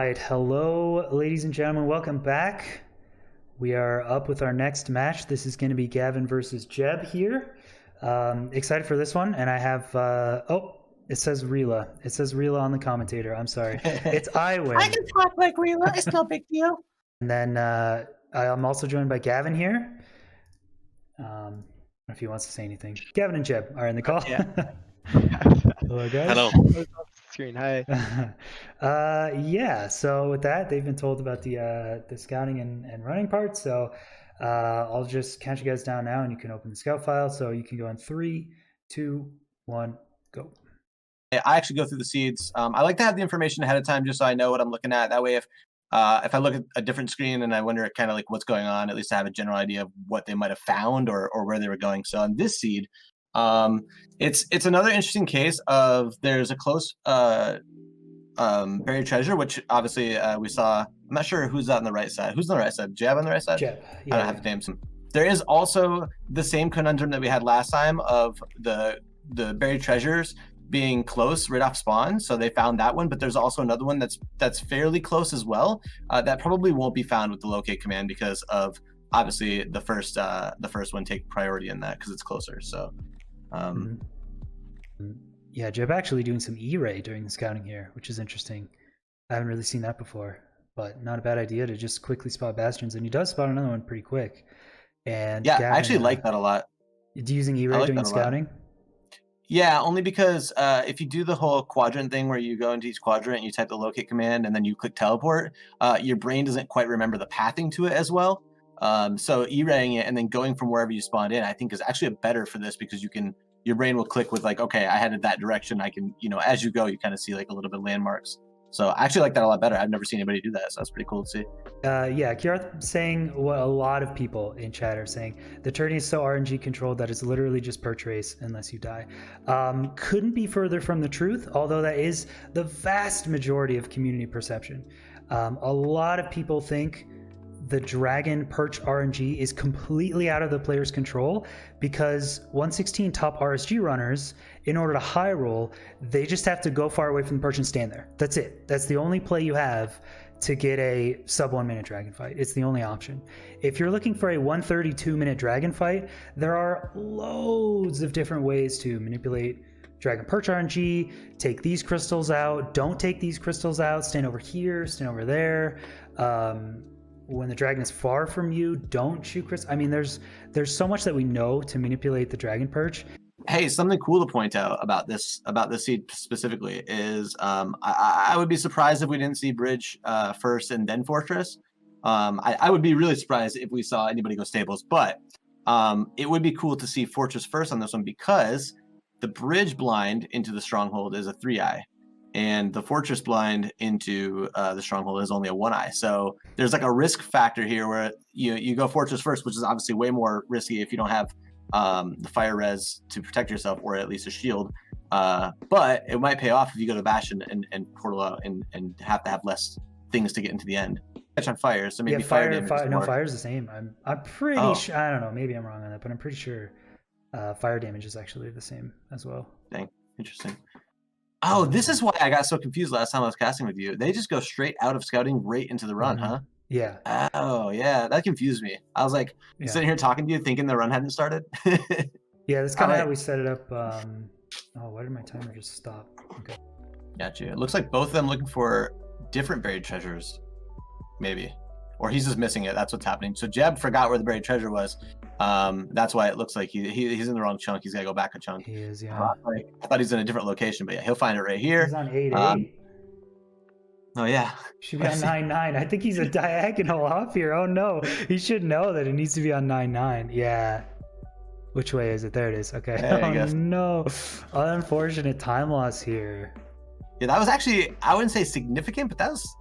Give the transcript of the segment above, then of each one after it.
right, hello, ladies and gentlemen. Welcome back. We are up with our next match. This is going to be Gavin versus Jeb here. Excited for this one, and I have it says Rila. It says Rila on the commentator. I'm sorry. It's I win. I can talk like Rila. It's no big deal. And then I'm also joined by Gavin here. I don't know if he wants to say anything. Gavin and Jeb are in the call. Yeah. Hello, guys. Hello. Screen. Hi. Yeah, so with that, they've been told about the scouting and running part. So I'll just count you guys down now, and you can open the scout file. So you can go in 3, 2, 1, go. I actually go through the seeds. I like to have the information ahead of time just so I know what I'm looking at. That way, if I look at a different screen and I wonder kind of like what's going on, at least I have a general idea of what they might have found or where they were going. So on this seed, it's another interesting case of there's a close buried treasure, which obviously we saw. I'm not sure who's on the right side. Who's on the right side? Jeb on the right side? Jeb. Yeah, I don't have to name some. There is also the same conundrum that we had last time of the buried treasures being close right off spawn, so they found that one, but there's also another one that's fairly close as well, that probably won't be found with the locate command because of obviously the first one take priority in that because it's closer. So yeah, Jeb actually doing some E-ray during the scouting here, which is interesting. I haven't really seen that before, but not a bad idea to just quickly spot bastions, and he does spot another one pretty quick. And yeah, Gavin, I actually like that a lot. Do you using E-ray like during scouting? Yeah, only because if you do the whole quadrant thing where you go into each quadrant and you type the locate command and then you click teleport, your brain doesn't quite remember the pathing to it as well. So E-raying it and then going from wherever you spawned in, I think is actually better for this because your brain will click with like, okay, I headed that direction. I can, as you go, you kind of see like a little bit of landmarks. So I actually like that a lot better. I've never seen anybody do that, so that's pretty cool to see. Yeah, Kiarth saying what a lot of people in chat are saying. The tourney is so RNG controlled that it's literally just per trace unless you die. Couldn't be further from the truth, although that is the vast majority of community perception. A lot of people think the Dragon Perch RNG is completely out of the player's control because 116 top RSG runners, in order to high roll, they just have to go far away from the perch and stand there. That's it. That's the only play you have to get a sub 1 minute dragon fight. It's the only option. If you're looking for a 132 minute dragon fight, there are loads of different ways to manipulate Dragon Perch RNG, take these crystals out, don't take these crystals out, stand over here, stand over there. When the dragon is far from you, don't shoot crystals. I mean, there's so much that we know to manipulate the Dragon Perch. Hey, something cool to point out about this seed specifically is I would be surprised if we didn't see Bridge first and then Fortress. I would be really surprised if we saw anybody go Stables, but it would be cool to see Fortress first on this one because the Bridge blind into the Stronghold is a 3-eye. And the Fortress blind into the Stronghold is only a 1-eye. So there's like a risk factor here where you go Fortress first, which is obviously way more risky if you don't have the fire res to protect yourself or at least a shield. But it might pay off if you go to Bastion and portal out and have to have less things to get into the end. Catch on fire, so maybe fire damage. No, fire's the same. I'm pretty sure. I don't know. Maybe I'm wrong on that, but I'm pretty sure fire damage is actually the same as well. Dang, interesting. Oh, this is why I got so confused last time I was casting with you. They just go straight out of scouting right into the run, huh? Yeah. Oh, yeah. That confused me. I was like sitting here talking to you thinking the run hadn't started. Yeah, that's kind of how we set it up. Oh, why did my timer just stop? Okay. Gotcha. It looks like both of them looking for different buried treasures, maybe. Or he's just missing it. That's what's happening. So Jeb forgot where the buried treasure was. That's why it looks like he's in the wrong chunk. He's got to go back a chunk. He is, yeah. I thought he's in a different location, but yeah, he'll find it right here. He's on 8-8. Oh, yeah. Should be on 9-9. I think he's a diagonal off here. Oh, no. He should know that it needs to be on 9-9. Yeah. Which way is it? There it is. Okay. Oh, no. Unfortunate time loss here. Yeah, that was actually, I wouldn't say significant, but that was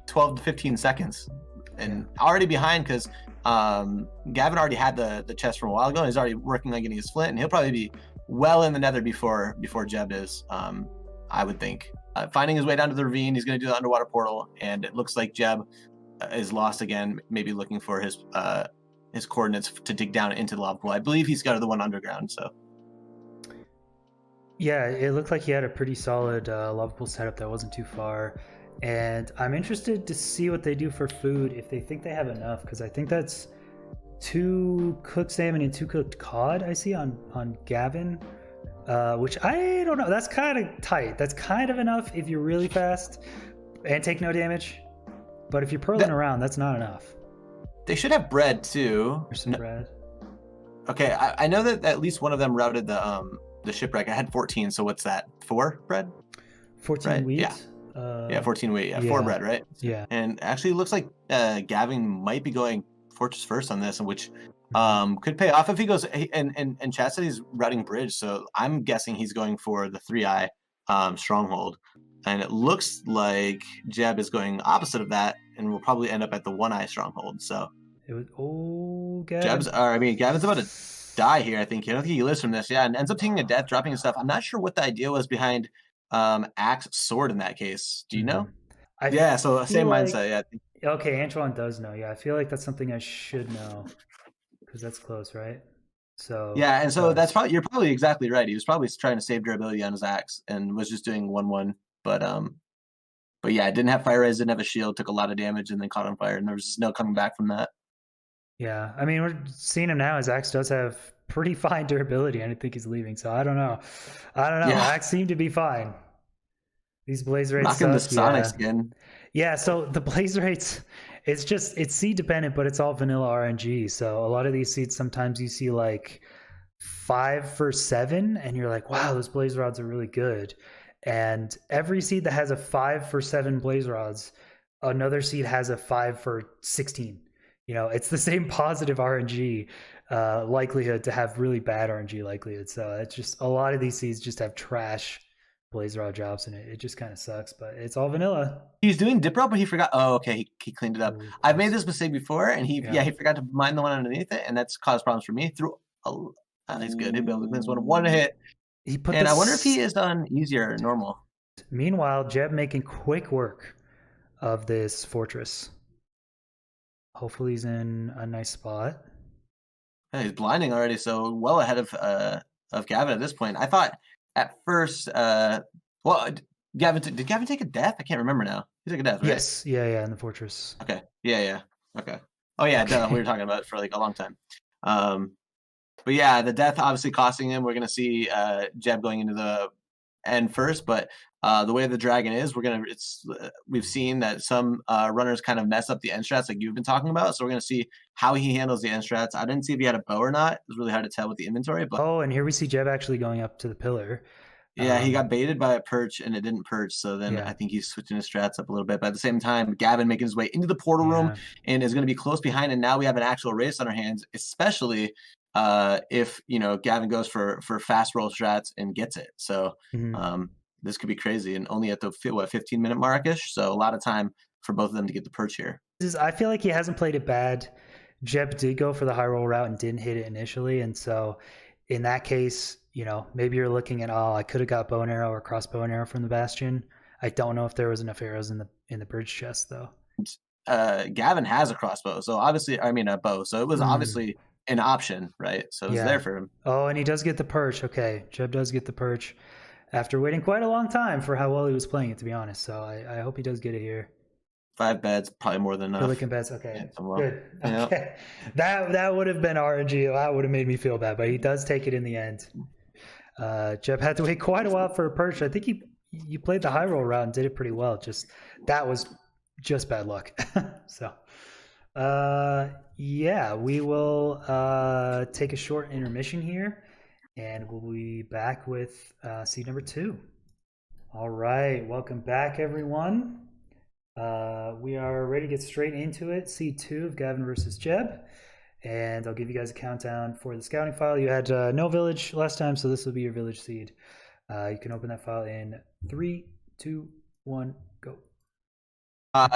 12 to 15 seconds. And already behind because Gavin already had the chest from a while ago. And he's already working on getting his flint, and he'll probably be well in the nether before Jeb is, I would think. Finding his way down to the ravine, he's going to do the underwater portal, and it looks like Jeb is lost again, maybe looking for his coordinates to dig down into the lava pool. I believe he's got the one underground, so. Yeah, it looked like he had a pretty solid lava pool setup that wasn't too far. And I'm interested to see what they do for food, if they think they have enough, because I think that's 2 cooked salmon and 2 cooked cod I see on Gavin, which I don't know. That's kind of tight. That's kind of enough if you're really fast and take no damage. But if you're purling around, that's not enough. They should have bread too. There's some bread. Okay, I know that at least one of them routed the shipwreck. I had 14, so what's that? 4 bread? 14 right? wheat. Yeah, 14 wheat. Yeah, 4 bread, right? Yeah. And actually, it looks like Gavin might be going fortress first on this, which could pay off if he goes. And Chad said he's routing bridge, so I'm guessing he's going for the 3-eye stronghold. And it looks like Jeb is going opposite of that, and will probably end up at the 1-eye stronghold. So it was Gavin. Gavin's about to die here. I think. I don't think he lives from this. Yeah, and ends up taking a death, dropping his stuff. I'm not sure what the idea was behind axe sword in that case. Do you know? So same mindset. Yeah. Okay, Antoine does know. Yeah, I feel like that's something I should know, because that's close, right? So yeah, and so you're probably exactly right. He was probably trying to save durability on his axe and was just doing 1/1. But yeah, it didn't have fire res, didn't have a shield, took a lot of damage, and then caught on fire, and there was just no coming back from that. Yeah, I mean, we're seeing him now. His axe does have pretty fine durability. I don't think he's leaving, so I don't know. Yeah. Axe seemed to be fine. These blaze rates knocking the Sonic skin. Yeah, so the blaze rates, it's seed dependent, but it's all vanilla RNG. So a lot of these seeds, sometimes you see like 5 for 7, and you're like, wow, those blaze rods are really good. And every seed that has a 5 for 7 blaze rods, another seed has a 5 for 16. You know, it's the same positive RNG likelihood to have really bad RNG likelihood. So it's just, a lot of these seeds just have trash blaze rod drops in it. It just kind of sucks, but it's all vanilla. He's doing dip rope, but he forgot. Oh, okay, he cleaned it up. I've made this mistake before, and he forgot to mine the one underneath it, and that's caused problems for me. He's good. He'll be able to clean this one hit. I wonder if he is on easier or normal. Meanwhile, Jeb making quick work of this fortress. Hopefully he's in a nice spot. Yeah, he's blinding already, so well ahead of Gavin at this point. I thought at first, did Gavin take a death? I can't remember now. He took a death, right? Yes, yeah, in the fortress. Okay, yeah, okay. Oh yeah, duh, we were talking about it for like a long time. But yeah, the death obviously costing him. We're gonna see Jeb going into the end first, but the way the dragon is, we've seen that some runners kind of mess up the end strats like you've been talking about. So we're gonna see how he handles the end strats. I didn't see if he had a bow or not. It was really hard to tell with the inventory. But and here we see Jeb actually going up to the pillar. Yeah, he got baited by a perch and it didn't perch. So then I think he's switching his strats up a little bit. But at the same time, Gavin making his way into the portal room and is going to be close behind. And now we have an actual race on our hands, especially if Gavin goes for fast roll strats and gets it. So this could be crazy, and only at the 15-minute markish. So a lot of time for both of them to get the perch here. I feel like he hasn't played it bad. Jeb did go for the high roll route and didn't hit it initially, and so in that case, maybe you're looking at, I could have got bow and arrow or crossbow and arrow from the bastion. I don't know if there was enough arrows in the bridge chest though. Gavin has a crossbow, so obviously, a bow. So it was obviously an option, right? So it was there for him. Oh, and he does get the perch. Okay, Jeb does get the perch after waiting quite a long time for how well he was playing it, to be honest. So I hope he does get it here. 5 beds, probably more than enough. Licking beds, okay. Good. Okay. That would have been RNG. That would have made me feel bad, but he does take it in the end. Jeb had to wait quite a while for a perch. I think you played the high roll route and did it pretty well. That was just bad luck. So we will take a short intermission here, and we'll be back with seed number 2. All right, welcome back, everyone. We are ready to get straight into it. Seed 2 of Gavin versus Jeb, and I'll give you guys a countdown for the scouting file. You had no village last time, so this will be your village seed. You can open that file in 3, 2, 1, go.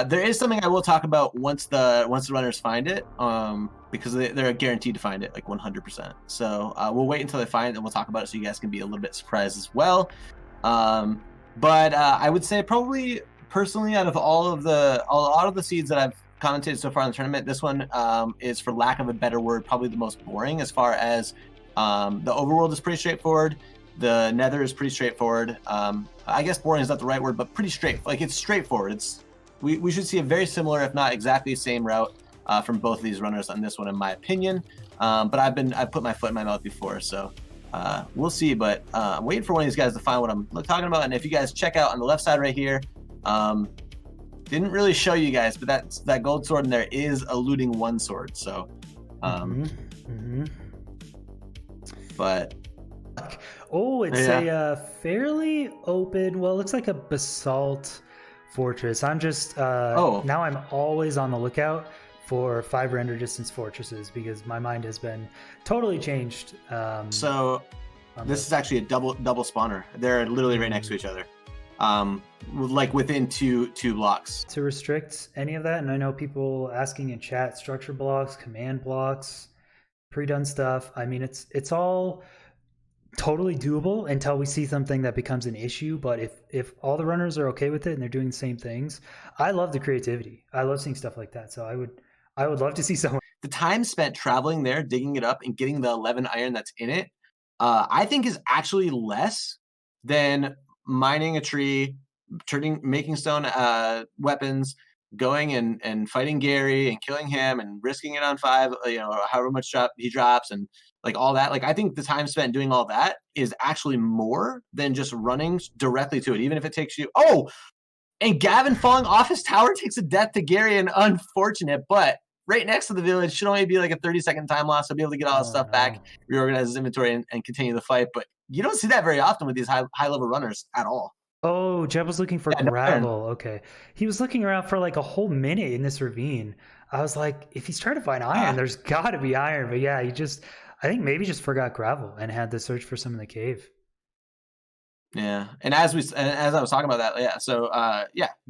There is something I will talk about once the runners find it, because they're guaranteed to find it like 100%. So we'll wait until they find it, and we'll talk about it so you guys can be a little bit surprised as well. But I would say probably personally, out of a lot of the seeds that I've commented so far in the tournament, this one is, for lack of a better word, probably the most boring. As far as the overworld is pretty straightforward. The nether is pretty straightforward. I guess boring is not the right word, but pretty straight. Like it's straightforward. We should see a very similar, if not exactly the same route from both of these runners on this one, in my opinion. But I've put my foot in my mouth before, so we'll see. But I'm waiting for one of these guys to find what I'm talking about. And if you guys check out on the left side right here, didn't really show you guys, but that gold sword in there is a looting 1 sword. So, but. Oh, it's a fairly open, well, it looks like a basalt fortress. I'm just, now I'm always on the lookout for 5 render distance fortresses because my mind has been totally changed. So this is actually a double spawner. They're literally right next to each other. Like within two blocks. To restrict any of that, and I know people asking in chat, structure blocks, command blocks, pre-done stuff. I mean, it's all totally doable until we see something that becomes an issue. But if all the runners are okay with it and they're doing the same things, I love the creativity. I love seeing stuff like that. So I would love to see someone. The time spent traveling there, digging it up, and getting the 11 iron that's in it, I think is actually less than mining a tree, making stone weapons, going and fighting Gary and killing him and risking it on 5, however much he drops and like all that. Like I think the time spent doing all that is actually more than just running directly to it, even if it takes you. Oh, and Gavin falling off his tower takes a death to Gary, and unfortunate, but right next to the village should only be like a 30-second time loss. He'll be able to get all his stuff back, reorganize his inventory, and continue the fight. But you don't see that very often with these high level runners at all. Oh, Jeb was looking for gravel. Okay. He was looking around for like a whole minute in this ravine. I was like, if he's trying to find iron, there's got to be iron. But yeah, I think maybe just forgot gravel and had to search for some in the cave. Yeah. And as I was talking about that, yeah. So,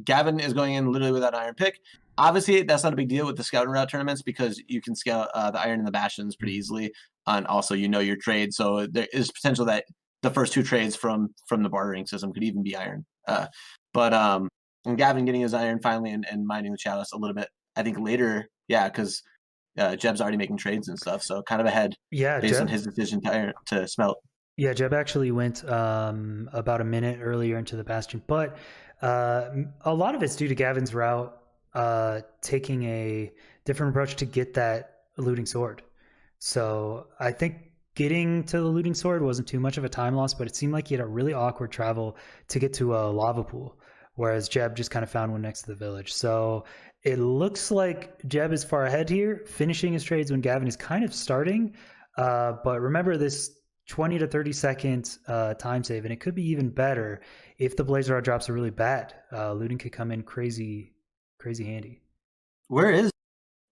Gavin is going in literally without an iron pick. Obviously, that's not a big deal with the scouting route tournaments because you can scout the iron and the bastions pretty easily. And also, your trade. So there is potential that the first 2 trades from the bartering system could even be iron. And Gavin getting his iron finally and mining the chalice a little bit, I think later, because Jeb's already making trades and stuff, so kind of ahead based on his decision to smelt. Yeah, Jeb actually went about a minute earlier into the bastion, but a lot of it's due to Gavin's route taking a different approach to get that looting sword. So I think getting to the looting sword wasn't too much of a time loss, but it seemed like he had a really awkward travel to get to a lava pool, whereas Jeb just kind of found one next to the village. So it looks like Jeb is far ahead here, finishing his trades when Gavin is kind of starting. But remember this 20 to 30 second time save, and it could be even better if the blazer rod drops are really bad. Looting could come in crazy handy. Where is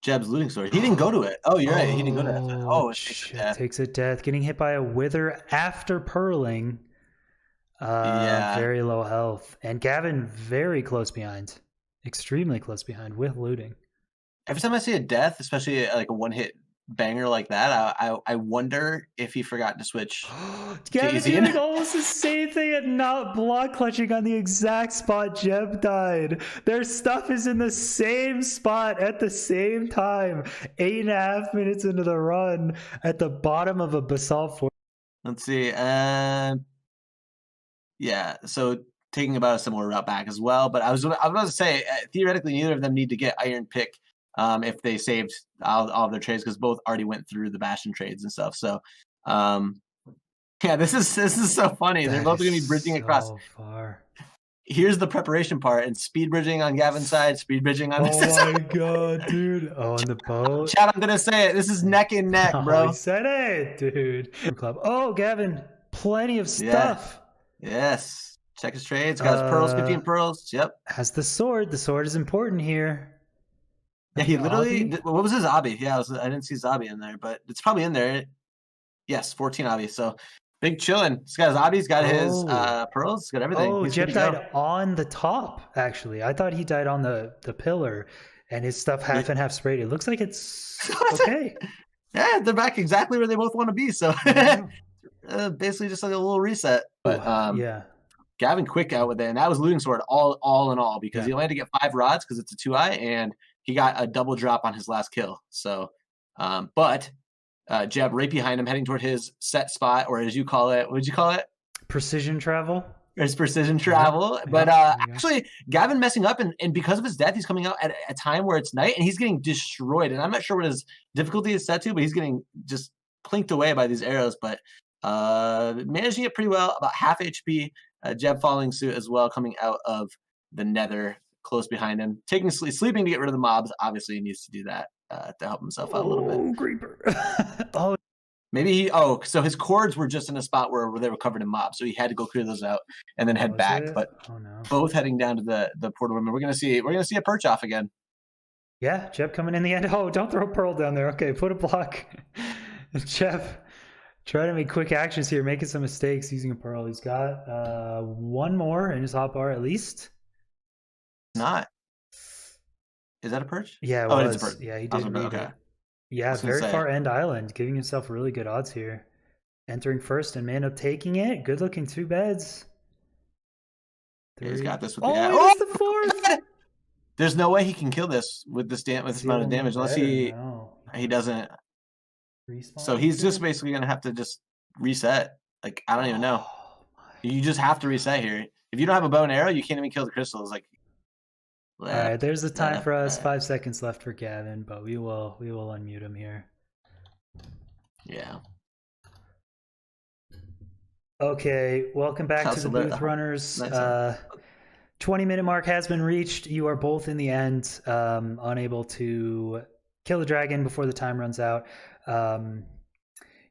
Jeb's looting sword? He didn't go to it. Oh, you're right. He didn't go to it. Oh, it takes a death. Getting hit by a wither after purling. Very low health. And Gavin very close behind. Extremely close behind with looting. Every time I see a death, especially like a one-hit banger like that, I wonder if he forgot to switch. Gavin's doing almost the same thing and not block clutching on the exact spot Jeb died. Their stuff is in the same spot at the same time. 8.5 minutes into the run at the bottom of a basalt fort. Let's see. So taking about a similar route back as well. But I was about to say, theoretically, neither of them need to get iron pick if they saved all of their trades, because both already went through the bastion trades and stuff. So, this is so funny. They're both going to be bridging across. Far. Here's the preparation part, and speed bridging on Gavin's side, speed bridging on this side. Oh my god, dude! Oh, on the boat. Chat, I'm gonna say it. This is neck and neck, bro. He said it, dude. Oh, Gavin, plenty of stuff. Yes. Check his trades. Got his pearls, 15 pearls. Yep. Has the sword. The sword is important here. Yeah, he literally. What was his obby? Yeah, I didn't see his obby in there, but it's probably in there. Yes, 14 obby. So big chillin'. He's got his obby. He's got his pearls. He's got everything. Oh, Jeb died on the top. Actually, I thought he died on the pillar, and his stuff half and half sprayed. It looks like it's okay. Yeah, they're back exactly where they both want to be. So basically, just like a little reset. But Gavin quick out with it, and that was looting sword all in all, because he only had to get 5 rods because it's a 2i, and he got a double drop on his last kill. So, but Jeb right behind him, heading toward his set spot, or as you call it, what did you call it? precision travel. There's precision travel, but there you go. actually, Gavin messing up, and because of his death, he's coming out at a time where it's night, and he's getting destroyed. And I'm not sure what his difficulty is set to, but he's getting just plinked away by these arrows. But managing it pretty well, about half HP. Jeb following suit as well, coming out of the Nether, close behind him, sleeping to get rid of the mobs. Obviously, he needs to do that to help himself out a little bit. Oh, creeper! Oh, Maybe so his cords were just in a spot where they were covered in mobs, so he had to go clear those out and then head was back. it? But Oh no. both heading down to the Port of Women. We're gonna see a perch off again. Yeah, Jeb coming in the end. Oh, don't throw Pearl down there. Okay, put a block. Jeb, try to make quick actions here, making some mistakes using a Pearl. He's got one more in his hotbar at least. Not. Is that a perch? Yeah, it Oh, was. it's a perch. Yeah, he I was did about- read okay. it. Yeah, was gonna very say. far end island, giving himself really good odds here. Entering first and Mano taking it. Good looking 2 beds. Yeah, he's got this with Oh, the he missed the fourth! There's no way he can kill this with this amount of damage unless he doesn't. Respawn So he's here? just basically gonna have to just reset. Like I don't even know. Oh, You just have to reset here. If you don't have a bow and arrow, you can't even kill the crystals. Like. All right, there's the time for us. uh, 5 seconds left for Gavin, but we will unmute him here. Yeah. Okay, welcome back to How's the the- booth runners. nice. 20-minute mark has been reached. You are both in the end, unable to kill the dragon before the time runs out.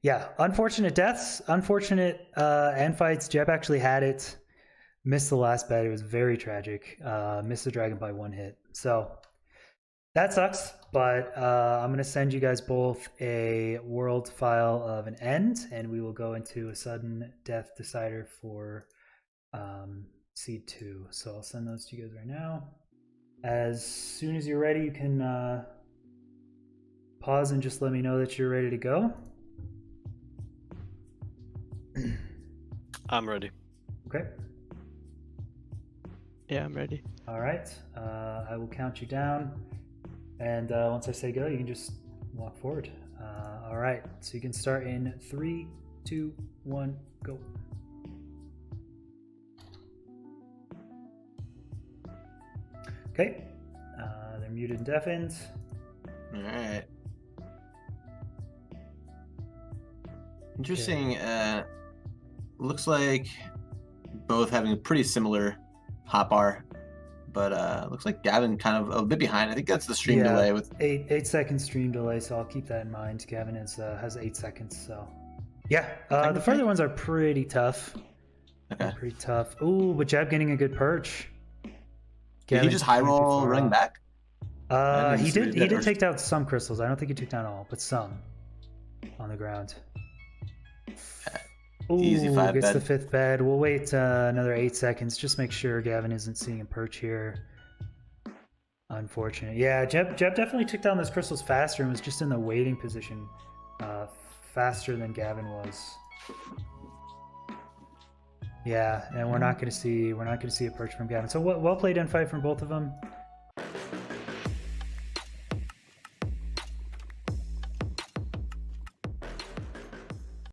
Yeah, unfortunate deaths, unfortunate end fights. Jeb actually had it. Missed the last bet. It was very tragic. Missed the dragon by 1 hit. So that sucks, but I'm going to send you guys both a world file of an end, and we will go into a sudden death decider for seed 2. So I'll send those to you guys right now. As soon as you're ready, you can pause and just let me know that you're ready to go. I'm ready. Okay. Yeah, I'm ready. All right. I will count you down. And once I say go, you can just walk forward. All right. So you can start in 3, 2, 1, go. Okay. They're muted and deafened. All right. Interesting. Looks like both having a pretty similar hotbar, but looks like Gavin kind of a bit behind. I think that's the stream delay with 8 seconds stream delay, so I'll keep that in mind. Gavin has 8 seconds, so yeah. The further ones are pretty tough. Okay. Pretty tough. Ooh, but Jeb getting a good perch. Did he just high roll running back? He did take down some crystals. I don't think he took down all, but some on the ground. Ooh, Easy 5 gets bed. the 5th bed. We'll wait another 8 seconds. Just make sure Gavin isn't seeing a perch here. Unfortunate. Yeah, Jeb definitely took down those crystals faster and was just in the waiting position faster than Gavin was. Yeah, and we're not going to see a perch from Gavin. So well played in fight from both of them.